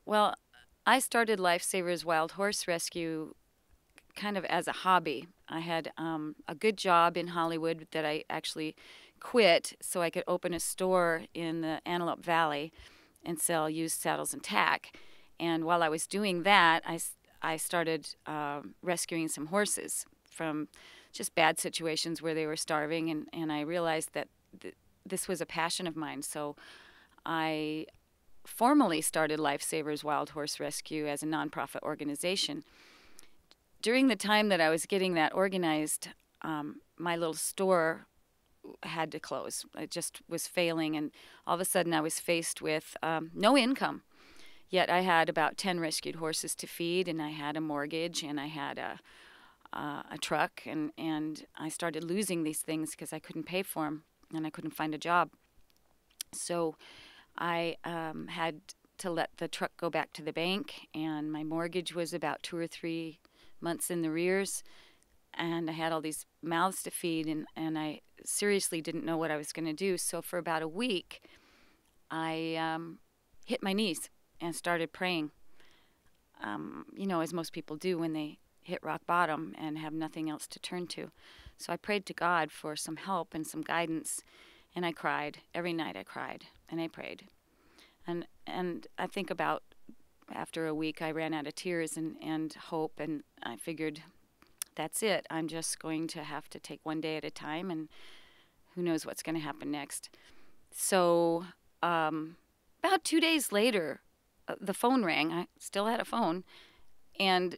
Well, I started Lifesavers Wild Horse Rescue kind of as a hobby. I had a good job in Hollywood that I actually quit so I could open a store in the Antelope Valley and sell used saddles and tack. And while I was doing that, I started rescuing some horses from just bad situations where they were starving. And I realized that this was a passion of mine. So I formally started Lifesavers Wild Horse Rescue as a nonprofit organization. During the time that I was getting that organized, my little store had to close. It just was failing, and all of a sudden I was faced with no income. Yet I had about 10 rescued horses to feed, and I had a mortgage, and I had a truck, and I started losing these things because I couldn't pay for them, and I couldn't find a job. So I had to let the truck go back to the bank, and my mortgage was about 2 or 3 months in the rears, and I had all these mouths to feed, and I seriously didn't know what I was going to do. So for about a week, I hit my knees and started praying, as most people do when they hit rock bottom and have nothing else to turn to. So I prayed to God for some help and some guidance, and I cried. Every night I cried, and I prayed. And I think about after a week, I ran out of tears and hope, and I figured, that's it. I'm just going to have to take one day at a time, and who knows what's going to happen next. So about 2 days later, the phone rang. I still had a phone, and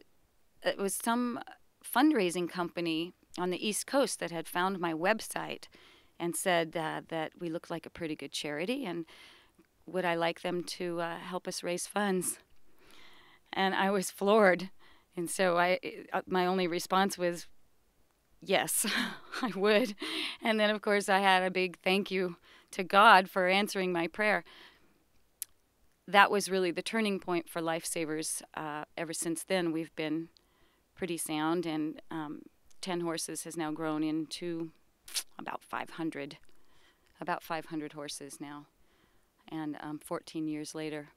it was some fundraising company on the East Coast that had found my website and said that we looked like a pretty good charity, and would I like them to help us raise funds? And I was floored. And so my only response was, yes, I would. And then, of course, I had a big thank you to God for answering my prayer. That was really the turning point for Lifesavers. Ever since then, we've been pretty sound, and 10 horses has now grown into about 500 horses now, and 14 years later.